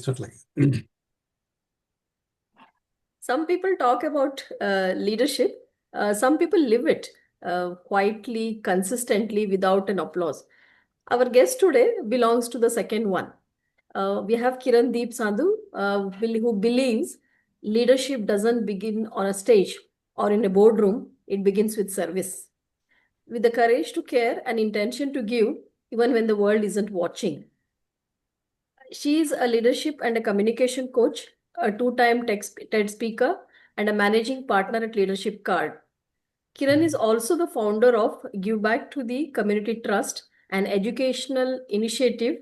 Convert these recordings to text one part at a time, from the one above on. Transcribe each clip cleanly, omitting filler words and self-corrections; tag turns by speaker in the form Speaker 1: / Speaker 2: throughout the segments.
Speaker 1: Absolutely.
Speaker 2: Some people talk about leadership. Some people live it quietly, consistently, without an applause. Our guest today belongs to the second one. We have Kiran Deep Sandhu, who believes leadership doesn't begin on a stage or in a boardroom, it begins with service, with the courage to care and intention to give, even when the world isn't watching. She is a leadership and a communication coach, a two-time TED speaker, and a managing partner at Leadership Card. Kiran is also the founder of Give Back to the Community Trust, an educational initiative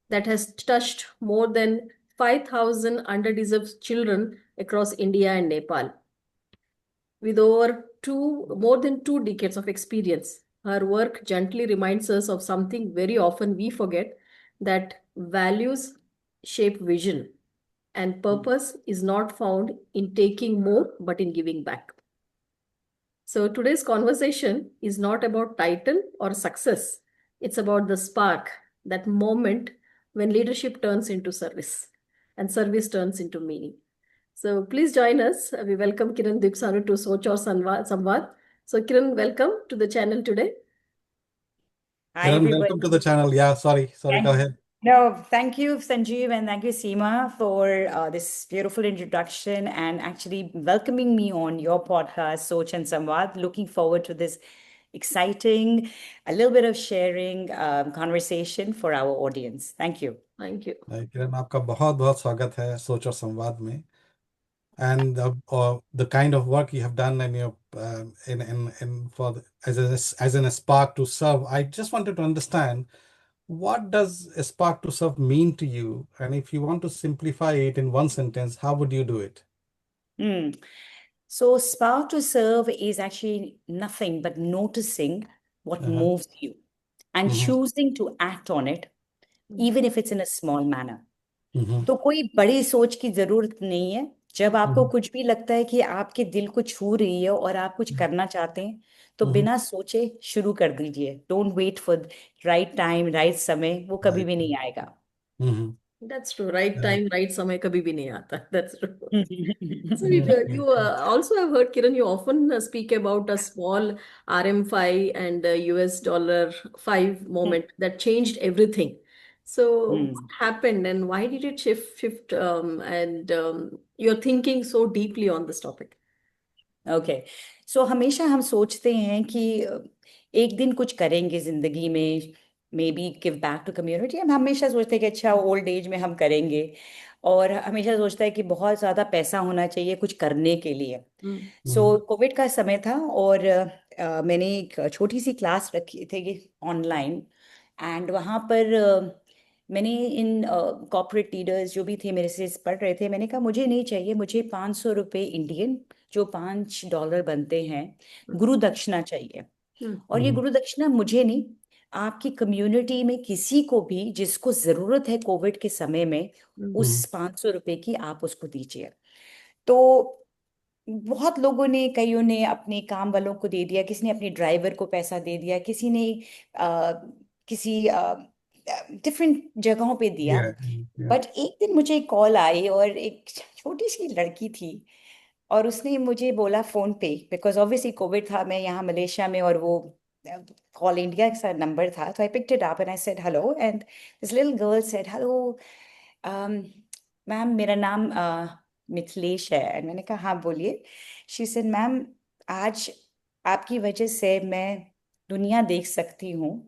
Speaker 2: that has touched more than 5,000 underdeserved children across India and Nepal. With more than 2 decades of experience, her work gently reminds us of something very often we forget, that values shape vision and purpose is not found in taking more but in giving back. So today's conversation is not about title or success. It's about the spark, that moment when leadership turns into service and service turns into meaning. So please join us. We welcome Kiran Dipsanu to Soch Aur Samvad. So Kiran, welcome to the channel today.
Speaker 3: Hi,
Speaker 1: Kiran,
Speaker 3: everybody.
Speaker 1: welcome to the channel. Yeah, sorry, go ahead.
Speaker 3: Thank you, Sanjeev, and thank you, Seema, for this beautiful introduction and actually welcoming me on your podcast, Soch and Samvad. Looking forward to this exciting, a little bit of sharing conversation for our audience. Thank you.
Speaker 2: Thank you.
Speaker 1: किरण, आपका बहुत बहुत स्वागत है सोच और संवाद में. And the kind of work you have done in your as a spark to serve. I just wanted to understand, what does a spark to serve mean to you? And if you want to simplify it in one sentence, how would you do it?
Speaker 3: So spark to serve is actually nothing but noticing what moves you and choosing to act on it, even if it's in a small manner. तो कोई बड़ी सोच की जरूरत नहीं है. जब आपको कुछ भी लगता है कि आपके दिल को छू रही है और आप कुछ करना चाहते हैं, तो बिना सोचे शुरू कर दीजिए. Don't wait for right time, right समय. वो कभी भी नहीं आएगा.
Speaker 2: That's true. Right time, right samay kabhi bhi nahi aata. That's true. So you also have heard, Kiran, you often speak about a small RM5 and US dollar 5 moment that changed everything. So what happened and why did it shift and you're thinking so deeply on this topic?
Speaker 3: Okay. So हमेशा हम सोचते हैं कि एक दिन कुछ करेंगे जिंदगी में, maybe give back to community. हम हमेशा सोचते हैं कि अच्छा ओल्ड एज में हम करेंगे, और हमेशा सोचता है कि बहुत ज़्यादा पैसा होना चाहिए कुछ करने के लिए. सो कोविड का समय था और मैंने एक छोटी सी क्लास रखी थी ऑनलाइन, एंड वहाँ पर मैंने इन कॉर्पोरेट लीडर्स जो भी थे मेरे से पढ़ रहे थे. मैंने कहा मुझे नहीं चाहिए, मुझे 500 रुपये इंडियन, जो $5 बनते हैं, गुरु दक्षिणा चाहिए. और ये गुरु दक्षिणा मुझे नहीं, आपकी कम्युनिटी में किसी को भी जिसको जरूरत है कोविड के समय में, उस 500 रुपये की आप उसको दीजिए. तो बहुत लोगों ने, कईयों ने अपने काम वालों को दे दिया, किसी ने अपने ड्राइवर को पैसा दे दिया, किसी ने किसी डिफरेंट जगहों पे दिया. बट एक दिन मुझे एक कॉल आई और एक छोटी सी लड़की थी, और उसने मुझे बोला फोन पे, बिकॉज ऑब्वियसली कोविड था, मैं यहाँ मलेशिया में, और वो कॉल इंडिया का नंबर था. तो I picked it up and I said hello, and this little girl said hello ma'am, मेरा नाम मिथिलेश है. एंड मैंने कहा हाँ बोलिए. शी सेड मैम, आज आपकी वजह से मैं दुनिया देख सकती हूँ,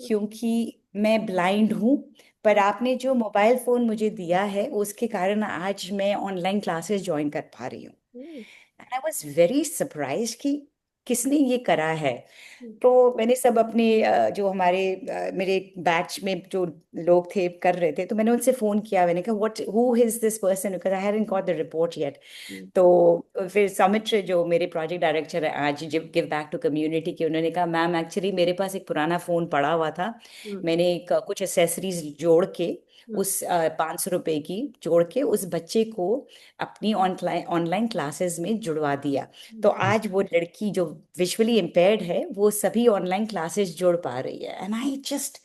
Speaker 3: क्योंकि मैं ब्लाइंड हूँ, पर आपने जो मोबाइल फोन मुझे दिया है उसके कारण आज मैं ऑनलाइन क्लासेस ज्वाइन कर पा रही हूँ. And I was very surprise कि किसने ये करा है. तो मैंने सब अपने जो हमारे मेरे बैच में जो लोग थे कर रहे थे, तो मैंने उनसे फोन किया. मैंने कहा what, who is this person, because I hadn't got the report yet. तो फिर समित्र जो मेरे प्रोजेक्ट डायरेक्टर है आज गिव बैक टू कम्युनिटी के, उन्होंने कहा मैम एक्चुअली मेरे पास एक पुराना फोन पड़ा हुआ था, मैंने कुछ एसेसरीज जोड़ के उस 500 रुपये की जोड़ के उस बच्चे को अपनी ऑनलाइन क्लासेस में जुड़वा दिया. तो आज वो लड़की जो विजुअली इम्पेयर्ड है, वो सभी ऑनलाइन क्लासेस जोड़ पा रही है. And I just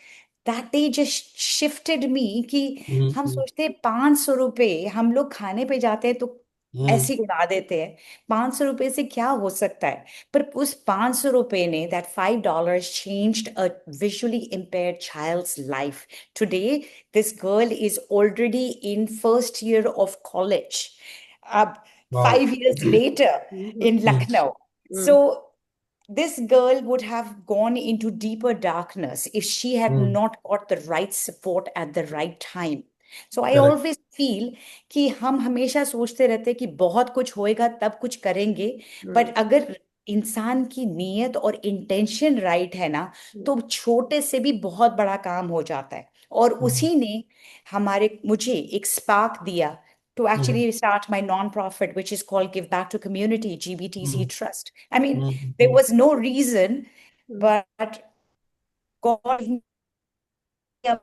Speaker 3: that day just shifted me कि हम
Speaker 1: हम्म,
Speaker 3: सोचते हैं 500 रुपए हम लोग खाने पे जाते हैं तो
Speaker 1: हम्म,
Speaker 3: ऐसे ही उड़ा देते हैं। 500 रुपए से क्या हो सकता है, पर उस 500 रुपए ने, that $5 changed a visually impaired child's life. Today this girl is already in first year of college, अब
Speaker 1: wow
Speaker 3: 5 years later in
Speaker 1: hmm,
Speaker 3: Lucknow.
Speaker 2: Mm.
Speaker 3: So this girl would have gone into deeper darkness if she had
Speaker 1: hmm,
Speaker 3: not got the right support at the right time. So I
Speaker 1: correct
Speaker 3: always feel कि हम हमेशा सोचते रहते हैं कि बहुत कुछ होएगा तब कुछ करेंगे, पर
Speaker 2: Mm.
Speaker 3: अगर इंसान की नीयत और इंटेंशन राइट है ना, तो छोटे से भी बहुत बड़ा काम हो जाता है। और उसी ने मुझे एक स्पार्क दिया to actually start my non-profit, which is called Give Back to Community, GBTC Trust. I mean, there was no reason,
Speaker 2: Mm.
Speaker 3: but God gave me a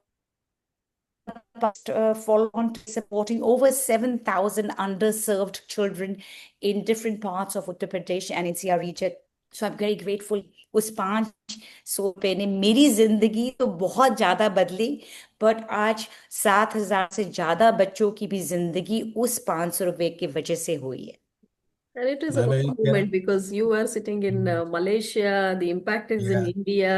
Speaker 3: follow on to supporting over 7,000 underserved children in different parts of Uttar Pradesh and NCR region. So I'm very grateful. उस 500 रुपए ने मेरी जिंदगी तो बहुत ज्यादा बदली, but आज 7,000 से ज्यादा बच्चों की भी जिंदगी उस 500 रुपए की वजह से हुई है।
Speaker 2: And it is a
Speaker 1: अरे
Speaker 2: wow
Speaker 1: क्या
Speaker 2: moment because you are sitting in Malaysia, the impact is in
Speaker 1: या
Speaker 2: India,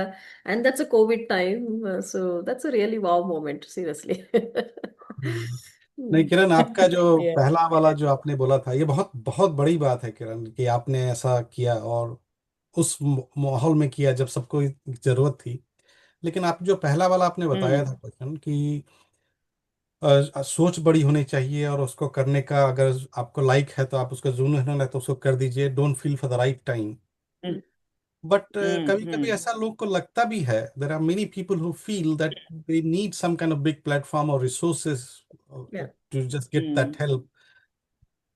Speaker 2: and that's a COVID time. So that's a really wow moment, seriously.
Speaker 1: नहीं
Speaker 2: Mm.
Speaker 1: किरण, आपका जो
Speaker 3: Yeah.
Speaker 1: पहला वाला जो आपने बोला था ये बहुत बहुत बड़ी बात है किरण, कि आपने ऐसा किया और उस माहौल में किया जब सबको जरूरत थी। लेकिन आप जो पहला वाला आपने बताया था
Speaker 3: हम्म
Speaker 1: क्वेश्चन कि सोच बड़ी होनी चाहिए और उसको करने का, अगर आपको लाइक है तो आप उसका जुनून है तो उसको कर दीजिए, don't feel for the right time.
Speaker 3: Hmm
Speaker 1: but कभी कभी
Speaker 3: हम्म
Speaker 1: ऐसा लोग को लगता भी है, there are many people who feel that they need some kind of big platform और resources
Speaker 2: Yeah.
Speaker 1: To just get that
Speaker 3: hmm
Speaker 1: help.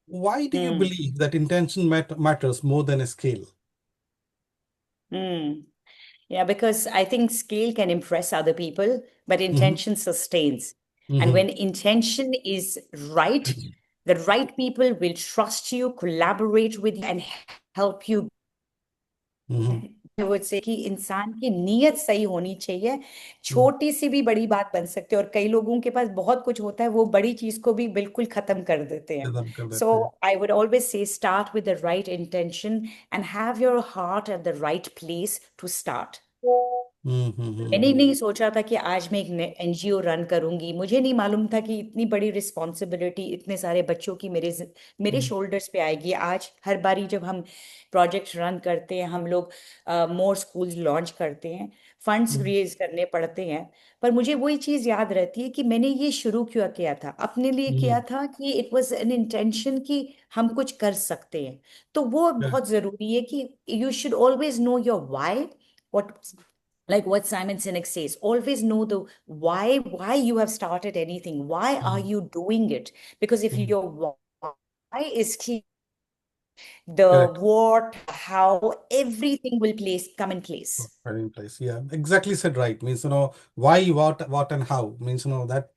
Speaker 1: Why do you
Speaker 3: hmm
Speaker 1: believe that intention matters more than a scale?
Speaker 3: Hmm Yeah, because I think scale can impress other people, but
Speaker 1: Mm-hmm.
Speaker 3: intention sustains. And
Speaker 1: Mm-hmm.
Speaker 3: when intention is right, the right people will trust you, collaborate with you, and help you.
Speaker 1: Mm-hmm.
Speaker 3: I would say कि इंसान की नीयत सही होनी चाहिए,
Speaker 1: Mm-hmm.
Speaker 3: छोटी सी भी बड़ी बात बन सकती है। और कई लोगों के पास बहुत कुछ होता है, वो बड़ी चीज को भी बिल्कुल खत्म कर देते हैं।
Speaker 1: खत्म कर
Speaker 3: So
Speaker 1: देते हैं।
Speaker 3: I would always say start with the right intention and have your heart at the right place to start. मैंने
Speaker 1: Mm-hmm.
Speaker 3: नहीं सोचा था कि आज मैं एक एनजीओ रन करूंगी, मुझे नहीं मालूम था कि इतनी बड़ी रिस्पॉन्सिबिलिटी इतने सारे बच्चों की मेरे शोल्डर्स पे आएगी। आज हर बारी जब हम प्रोजेक्ट रन करते हैं, हम लोग मोर स्कूल्स लॉन्च करते हैं, फंड्स रेज करने पड़ते हैं, पर मुझे वही चीज याद रहती है कि मैंने ये शुरू क्यों किया था, अपने लिए किया
Speaker 1: Mm-hmm.
Speaker 3: था कि इट वाज एन इंटेंशन कि हम कुछ कर सकते हैं। तो वो
Speaker 1: Yeah.
Speaker 3: बहुत जरूरी है कि you should always know your why, what like what Simon Sinek says, always know the why you have started anything. Why are
Speaker 1: Mm-hmm.
Speaker 3: you doing it? Because if
Speaker 1: Mm-hmm.
Speaker 3: your why is clear, the
Speaker 1: Correct.
Speaker 3: what, how, everything will come in place.
Speaker 1: Right in place. Yeah, exactly said right. Means why, what, and how. Means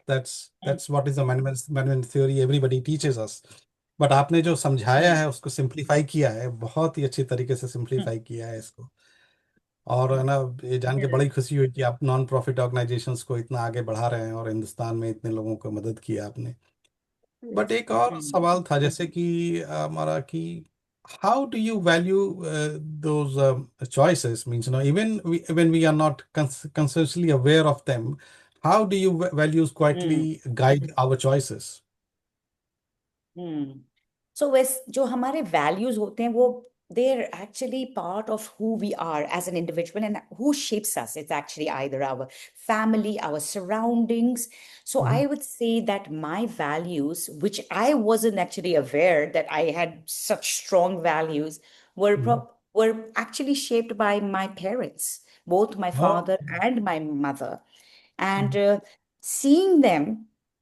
Speaker 1: that's what is the management theory everybody teaches us. But आपने जो समझाया
Speaker 3: Mm,
Speaker 1: है उसको simplify किया है, बहुत ही अच्छी तरीके से
Speaker 3: mm,
Speaker 1: सिंप्लीफाई किया है इसको। और है
Speaker 3: mm,
Speaker 1: ना, ये जान के
Speaker 2: Yes.
Speaker 1: बड़ी खुशी हुई कि आप नॉन प्रॉफिट ऑर्गेनाइजेशंस को इतना आगे बढ़ा रहे हैं और हिंदुस्तान में इतने लोगों को मदद किया आपने। But
Speaker 2: Yes.
Speaker 1: एक और
Speaker 3: mm,
Speaker 1: सवाल था, जैसे कि हमारा कि how do you value those choices, means even when we are not consciously aware of them, how do you values quietly
Speaker 3: mm.
Speaker 1: guide our choices?
Speaker 3: Hmm so was जो हमारे वैल्यूज होते हैं वो they are actually part of who we are as an individual and who shapes us it's actually either our family our surroundings so
Speaker 1: Mhm.
Speaker 3: I would say that my values which I wasn't actually aware that I had such strong values were
Speaker 1: Mhm.
Speaker 3: were actually shaped by my parents, both my
Speaker 1: Oh.
Speaker 3: father and my mother, and
Speaker 1: Mhm.
Speaker 3: seeing them,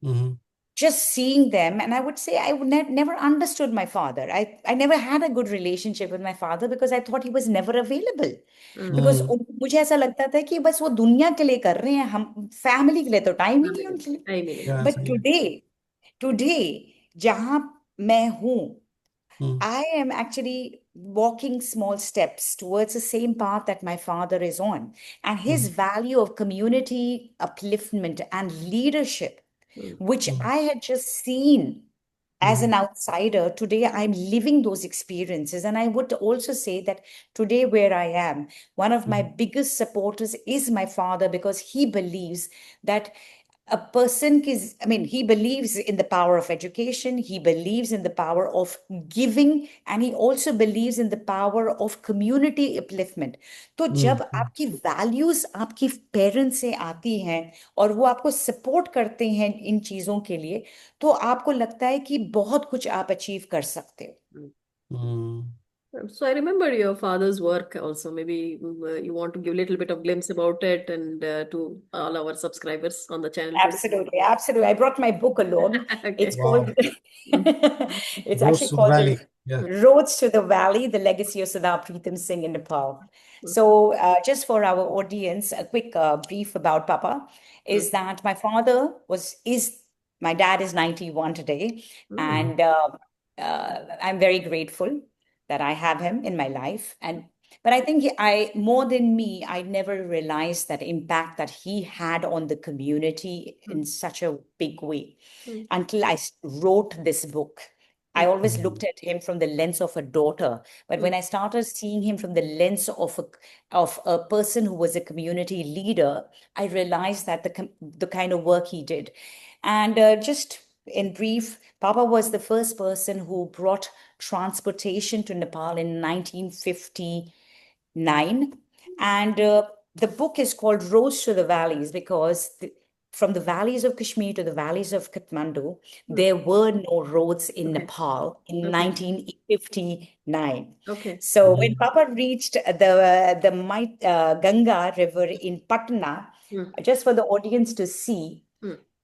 Speaker 1: Mhm.
Speaker 3: just seeing them. And I would say I would never understood my father. I never had a good relationship with my father because I thought he was never available.
Speaker 2: Mm.
Speaker 3: Because
Speaker 1: Mhm.
Speaker 3: मुझे ऐसा लगता था कि बस वो दुनिया के लिए कर रहे हैं, हम फैमिली के लिए तो टाइम ही नहीं उनके लिए।
Speaker 2: I mean,
Speaker 1: Yeah,
Speaker 3: बट
Speaker 1: सही है।
Speaker 3: टुडे टुडे जहाँ मैं हूँ,
Speaker 1: हम्म,
Speaker 3: I am actually walking small steps towards the same path that my father is on. And his value of community upliftment and leadership, which I had just seen as an outsider, today I'm living those experiences. And I would also say that today, where I am, one of my biggest supporters is my father, because he believes that a person is, I mean, he believes in the power of education, he believes in the power of giving, and he also believes in the power of community upliftment. तो जब आपकी values आपकी parents से आती हैं और वो आपको सपोर्ट करते हैं इन चीजों के लिए, तो आपको लगता है कि बहुत कुछ आप अचीव कर सकते हो।
Speaker 2: So I remember your father's work also. Maybe you want to give a little bit of glimpse about it and to all our subscribers on the channel today.
Speaker 3: Absolutely, absolutely. I brought my book along.
Speaker 2: Okay.
Speaker 3: It's
Speaker 1: Wow.
Speaker 3: called, it's
Speaker 1: Roads
Speaker 3: actually
Speaker 1: to
Speaker 3: called
Speaker 1: Valley.
Speaker 3: The
Speaker 1: Yeah.
Speaker 3: Roads to the Valley, The Legacy of Sardar Pritam Singh in Nepal. So, just for our audience, a quick brief about Papa is that my father my dad is 91 today, and I'm very grateful that I have him in my life. But I think more than me, I never realized that impact that he had on the community in such a big way until I wrote this book. I always looked at him from the lens of a daughter, but when I started seeing him from the lens of a person who was a community leader, I realized that the kind of work he did. And just in brief, Papa was the first person who brought transportation to Nepal in 1959. And the book is called Roads to the Valleys because from the valleys of Kashmir to the valleys of Kathmandu, there were no roads in Nepal in 1959.
Speaker 2: Okay.
Speaker 3: So when Papa reached the Ganga River in Patna, just for the audience to see,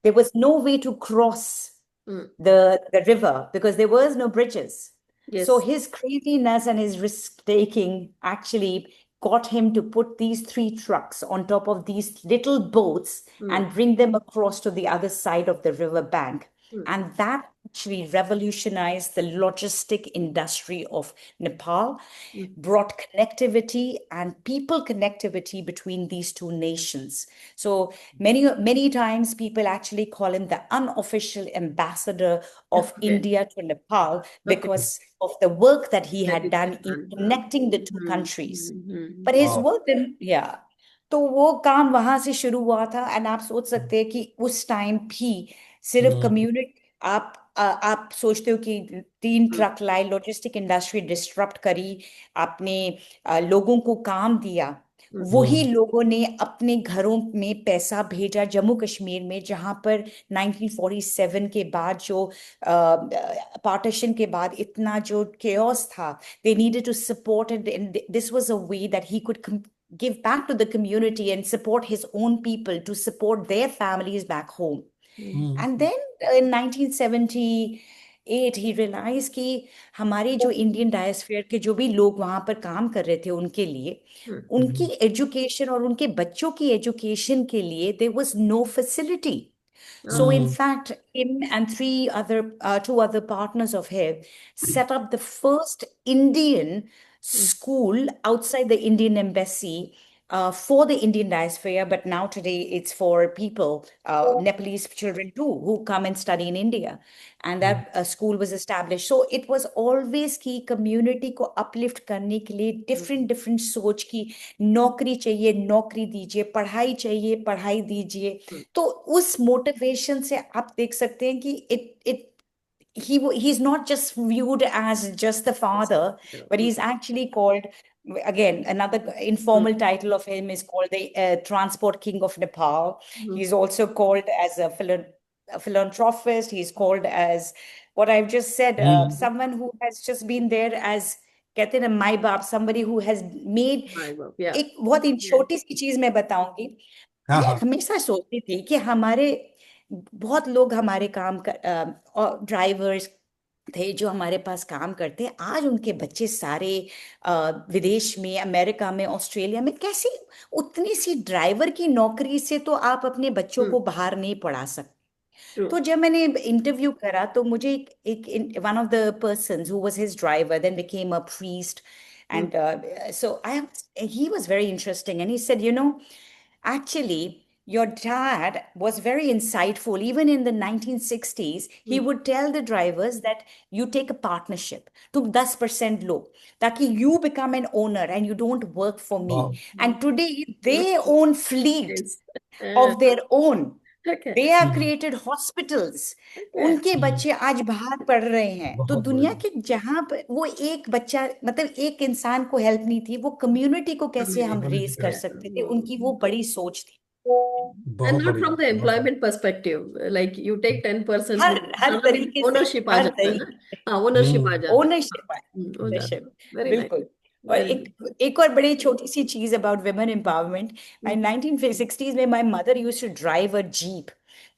Speaker 3: there was no way to cross the river because there was no bridges.
Speaker 2: Yes.
Speaker 3: So his craziness and his risk taking actually got him to put these 3 trucks on top of these little boats and bring them across to the other side of the river bank. And that actually revolutionized the logistic industry of Nepal, brought connectivity and people connectivity between these 2 nations. So many times people actually call him the unofficial ambassador of India to Nepal because of the work that he had done in connecting the 2 countries. But his work didn't, yeah. तो वो काम वहां से शुरू हुआ था and आप सोच सकते हैं कि उस टाइम भी सिर्फ कम्युनिटी आप सोचते हो कि 3 ट्रक लाए, लॉजिस्टिक इंडस्ट्री डिस्टरप्ट करी, आपने लोगों को काम दिया, वही लोगों ने अपने घरों में पैसा भेजा जम्मू कश्मीर में, जहां पर 1947 के बाद जो पार्टीशन के बाद इतना जो chaos था, they needed to support it, and this was a way that he could give back to the community and support his own people to support their families back home. And then in 1978 he realized कि हमारे जो Indian डायस्फीयर के जो भी लोग वहां पर काम कर रहे थे उनके लिए उनकी एजुकेशन और उनके बच्चों की एजुकेशन के लिए there was no facility. So in fact, him and 2 other partners of his set up the first Indian school outside the Indian embassy for the Indian diaspora, but now today it's for people, Nepalese children too, who come and study in India. And that school was established. So it was always कि community को uplift करने के लिए different सोच की, नौकरी चाहिए नौकरी दीजिए, पढ़ाई चाहिए पढ़ाई दीजिए. तो उस motivation से आप देख सकते हैं कि he's not just viewed as just the father, but he's actually called, again, another informal title of him is called the Transport King of Nepal. He's also called as a philanthropist. He's called as what I've just said, someone who has just been there as कहते हैं ना माई बाप, somebody who has made एक बहुत ही छोटी सी चीज मैं बताऊंगी. हमेशा सोचती थी कि हमारे बहुत लोग हमारे काम ड्राइवर्स थे जो हमारे पास काम करते हैं, आज उनके बच्चे सारे विदेश में, अमेरिका में, ऑस्ट्रेलिया में. कैसे उतनी सी ड्राइवर की नौकरी से तो आप अपने बच्चों को बाहर नहीं पढ़ा सकते.
Speaker 2: True.
Speaker 3: तो जब मैंने इंटरव्यू करा तो मुझे एक one of the persons who was his driver then became a priest, and so he was very interesting, and he said, actually, your dad was very insightful. Even in the 1960s, he would tell the drivers that you take a partnership to 10% लो, ताकि you become an owner and you don't work for me.
Speaker 1: Wow.
Speaker 3: And today they own fleet
Speaker 2: Yes.
Speaker 3: of their own.
Speaker 2: Okay.
Speaker 3: They have
Speaker 1: hmm,
Speaker 3: created hospitals.
Speaker 2: Okay.
Speaker 3: उनके
Speaker 1: हम्म,
Speaker 3: बच्चे आज बाहर पढ़ रहे हैं. तो
Speaker 1: बहुत
Speaker 3: दुनिया
Speaker 1: बढ़िया।
Speaker 3: के जहां पर वो एक बच्चा, मतलब एक इंसान को हेल्प नहीं थी, वो कम्युनिटी को कैसे हम
Speaker 1: कम्युनिटी
Speaker 3: रेज
Speaker 1: का
Speaker 3: कर
Speaker 2: Yeah.
Speaker 3: सकते थे, उनकी वो बड़ी सोच थी.
Speaker 2: And
Speaker 1: बहुत
Speaker 2: not
Speaker 1: बढ़िया,
Speaker 2: from the
Speaker 1: बहुत बढ़िया।
Speaker 2: employment perspective, like you take 10%,
Speaker 3: हर हर
Speaker 2: सारा दिन
Speaker 3: तरीके से,
Speaker 2: ownership आ
Speaker 3: हर
Speaker 2: जाता है ना,
Speaker 3: तरीके,
Speaker 2: हाँ ownership आ जाता है,
Speaker 3: ओनरशिप,
Speaker 2: हो जाता
Speaker 3: ओनरशिप,
Speaker 2: है, very nice,
Speaker 3: बिल्कुल. और
Speaker 2: very nice.
Speaker 3: एक और बड़ी छोटी सी चीज about women empowerment. My 1960s में my mother used to drive a jeep.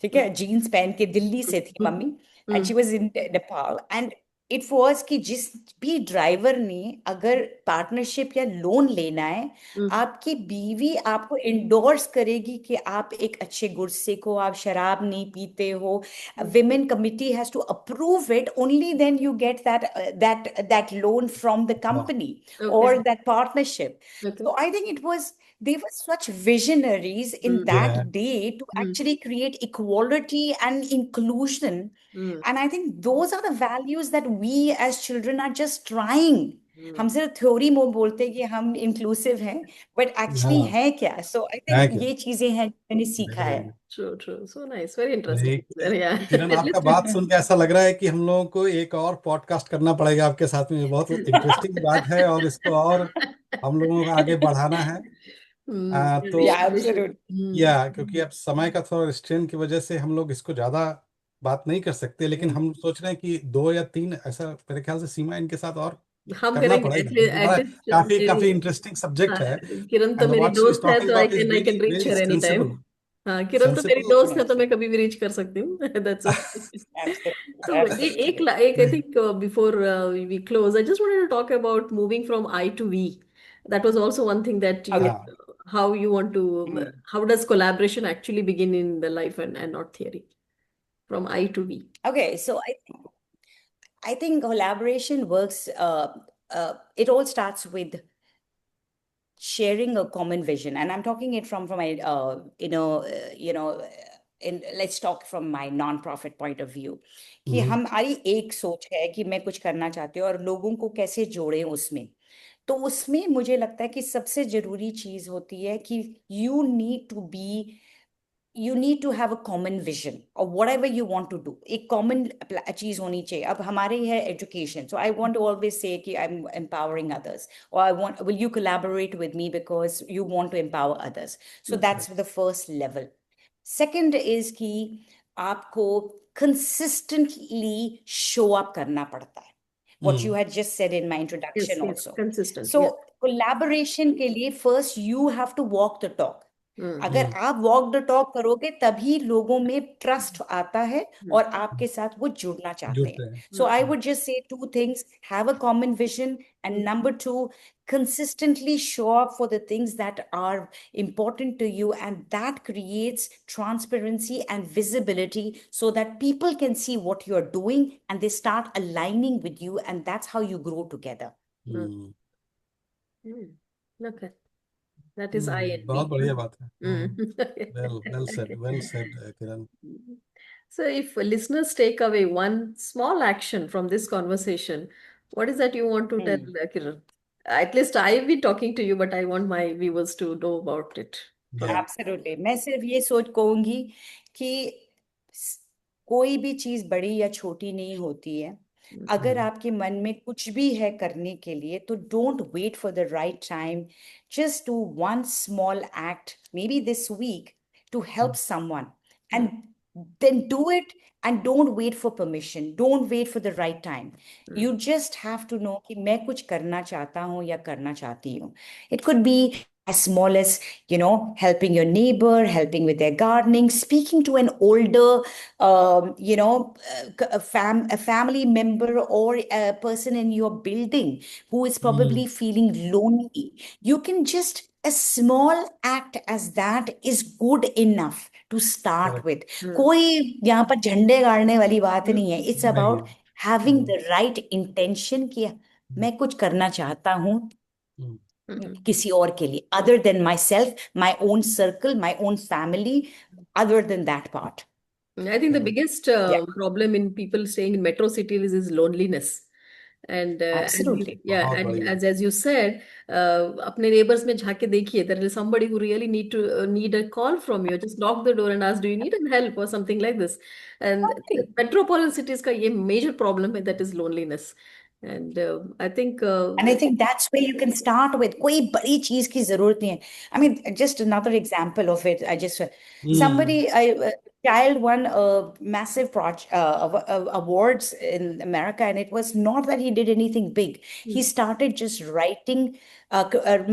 Speaker 3: ठीक है, जीन्स पहन के, दिल्ली से थी mummy, and she was in Nepal, and it was कि जिस भी ड्राइवर ने अगर पार्टनरशिप या लोन लेना है, आपकी बीवी आपको इंडोर्स करेगी कि आप एक अच्छे गुरसिक हो, आप शराब नहीं पीते हो. Women committee has to approve it. Only then you get that loan from the company or
Speaker 2: Okay.
Speaker 3: that partnership.
Speaker 2: Okay.
Speaker 3: So I think they were such visionaries in
Speaker 1: Yeah.
Speaker 3: that day to actually create equality and inclusion. And I think those are the values that we as children are just trying. हम सिर्फ theory में बोलते हैं कि हम inclusive हैं, but actually
Speaker 1: हाँ,
Speaker 3: है क्या? सो आई
Speaker 1: है
Speaker 3: थिंक
Speaker 1: क्या?
Speaker 3: ये चीजें हैं जो मैंने सीखा है.
Speaker 2: True, true. So nice. Very interesting.
Speaker 1: नहीं,
Speaker 2: Yeah.
Speaker 1: किरण,
Speaker 2: At
Speaker 1: आपका
Speaker 2: least
Speaker 1: बात सुन के ऐसा लग रहा है कि हम लोगों को एक और पॉडकास्ट करना पड़ेगा आपके साथ में। ये बहुत इंटरेस्टिंग बात है और इसको और हम लोगों को आगे बढ़ाना है। तो
Speaker 3: Yeah, absolutely.
Speaker 1: या क्योंकि अब समय का थोड़ा रिस्ट्रेन की वजह से हम लोग इसको ज्यादा बात नहीं कर सकते, लेकिन हम सोच रहे हैं कि 2 या 3 ऐसा मेरे ख्याल से सीमा इनके साथ और
Speaker 2: हम
Speaker 1: करना
Speaker 2: करेंगे
Speaker 1: पड़ेगा, क्योंकि बड़ा
Speaker 2: एटलीस्ट
Speaker 1: काफी
Speaker 2: मेरी,
Speaker 1: काफी इंटरेस्टिंग
Speaker 2: हाँ,
Speaker 1: सब्जेक्ट है।
Speaker 2: किरण तो
Speaker 1: एंड
Speaker 2: मेरी
Speaker 1: व्हाट शी इज
Speaker 2: दोस्त है
Speaker 1: टॉकिंग
Speaker 2: तो आई
Speaker 1: about is
Speaker 2: can
Speaker 1: very
Speaker 2: reach
Speaker 1: very
Speaker 2: her any time.
Speaker 1: Sensible,
Speaker 2: हाँ, किरण तो मेरी
Speaker 1: सेंसिबल।
Speaker 2: दोस्त है तो मैं कभी भी रीच कर सकती हूँ. That's
Speaker 3: Absolutely.
Speaker 2: तो एक
Speaker 3: Absolutely.
Speaker 2: I think before we close, I just wanted to talk about moving from I to we. That was also one thing that you,
Speaker 3: Okay.
Speaker 1: हाँ,
Speaker 2: how you want to,
Speaker 3: Mm.
Speaker 2: how does collaboration actually begin in the life, and not theory, from I to we.
Speaker 3: Okay. So I think collaboration works. It all starts with sharing a common vision, and I'm talking it from my in let's talk from my non-profit point of view. कि हमारी एक सोच है कि मैं कुछ करना चाहती हूँ और लोगों को कैसे जोड़ें उसमें. तो उसमें मुझे लगता है कि सबसे जरूरी चीज होती है कि you need to have a common vision or whatever you want to do. एक common चीज होनी चाहिए. अब हमारे है education, so I want to always say कि I'm empowering others, or will you collaborate with me because you want to empower others. So that's the first level. Second is कि आपको consistently show up करना पड़ता है. What you had just said in my introduction
Speaker 2: Yes,
Speaker 3: also.
Speaker 2: consistent.
Speaker 3: So collaboration के लिए first you have to walk the talk. अगर आप walk the talk करोगे तभी लोगों में ट्रस्ट आता है और आपके साथ वो जुड़ना चाहते
Speaker 1: जुड़ते
Speaker 3: हैं.
Speaker 1: हैं।
Speaker 3: सो I would just say 2 things: have a common vision, and number 2, consistently show up for the things that are important to you, and that creates transparency and visibility so that people can see what you're doing and they start aligning with you, and that's how you grow together.
Speaker 2: Okay. That is I and
Speaker 1: बहुत
Speaker 2: we.
Speaker 1: बढ़िया बात है।
Speaker 2: Okay.
Speaker 1: Well said Kiran.
Speaker 2: So if listeners take away one small action from this conversation, what is that you want to tell, Kiran? At least I've been talking to you, but I want my viewers to know about it.
Speaker 3: Absolutely. मैं सिर्फ ये सोच कहूंगी कि कोई भी चीज बड़ी या छोटी नहीं होती है. अगर आपके मन में कुछ भी है करने के लिए, तो don't wait for the right time. Just do one small act, maybe this week, to help someone, and then do it, and don't wait for permission, don't wait for the right time. You just have to know कि मैं कुछ करना चाहता हूँ या करना चाहती हूँ. It could be as small as, helping your neighbor, helping with their gardening, speaking to an older, a family member or a person in your building who is probably feeling lonely. You can just a small act as that is good enough to start
Speaker 1: Correct.
Speaker 3: with.
Speaker 2: Hmm.
Speaker 3: कोई यहाँ पर झंडे गाड़ने वाली बात नहीं है. It's
Speaker 1: नहीं
Speaker 3: about
Speaker 1: है.
Speaker 3: having
Speaker 1: hmm,
Speaker 3: the right intention कि मैं कुछ करना चाहता हूँ
Speaker 1: हम्म,
Speaker 2: Mhm.
Speaker 3: किसी और के लिए, other than myself, my own circle, my own family, other than that part.
Speaker 2: I think the
Speaker 1: correct.
Speaker 2: biggest
Speaker 3: Yeah,
Speaker 2: problem in people staying in metro cities is loneliness. And as you,
Speaker 3: absolutely.
Speaker 2: yeah,
Speaker 1: बहुत
Speaker 2: and
Speaker 1: बढ़िया.
Speaker 2: as you said, अपने neighbors में झाके देखिए, there is somebody who really need a call from you. Just knock the door and ask, do you need any help or something like this. And
Speaker 3: Exactly.
Speaker 2: metropolitan cities का ये major problem है, that is loneliness. And I think
Speaker 3: And I think that's where you can start with. कोई बड़ी चीज की जरूरत नहीं है. I mean, just another example of it. I just somebody, a child won a massive project awards in America, and it was not that he did anything big. He started just writing,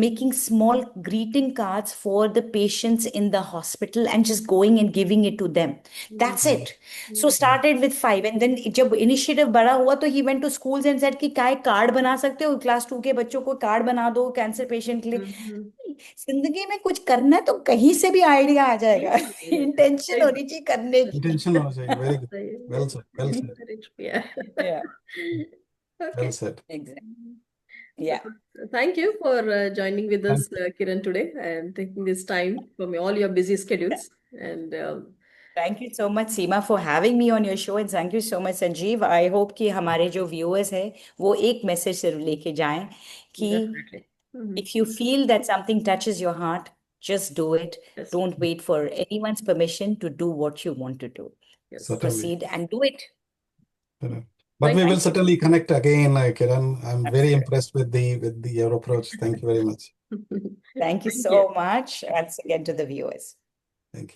Speaker 3: making small greeting cards for the patients in the hospital and just going and giving it to them. That's it. So started with 5, and then जब initiative बड़ा हुआ तो he went to schools and said कि क्या एक card बना सकते हो, क्लास 2 के बच्चों को कार्ड बना दो कैंसर पेशेंट के लिए. जिंदगी में कुछ करना है तो कहीं से भी आइडिया आ जाएगा. इंटेंशन होनी चाहिए करने की.
Speaker 1: Intention होना चाहिए. Very good. Well said. Well said.
Speaker 2: Yeah.
Speaker 3: Yeah,
Speaker 2: Okay.
Speaker 1: Well said.
Speaker 3: exactly. Yeah.
Speaker 2: So, thank you for joining with
Speaker 1: Thank
Speaker 2: us, Kiran, today and taking this time from all your busy schedules. And
Speaker 3: Thank you so much, Seema, for having me on your show, and thank you so much, Sanjeev. I hope कि हमारे जो viewers हैं वो एक message जरूर लेके जाएं कि
Speaker 2: definitely.
Speaker 3: if you feel that something touches your heart, just do it.
Speaker 2: Yes.
Speaker 3: Don't wait for anyone's permission to do what you want to do.
Speaker 2: Yes.
Speaker 1: Certainly.
Speaker 3: Proceed and do it.
Speaker 1: Correct. But
Speaker 2: Thank
Speaker 1: we
Speaker 2: you.
Speaker 1: will certainly connect again, Kiran. I'm very
Speaker 3: Absolutely.
Speaker 1: impressed with your approach. Thank you very much.
Speaker 3: Thank you
Speaker 2: Thank
Speaker 3: so
Speaker 2: you.
Speaker 3: much. Once again to the viewers.
Speaker 1: Thank you.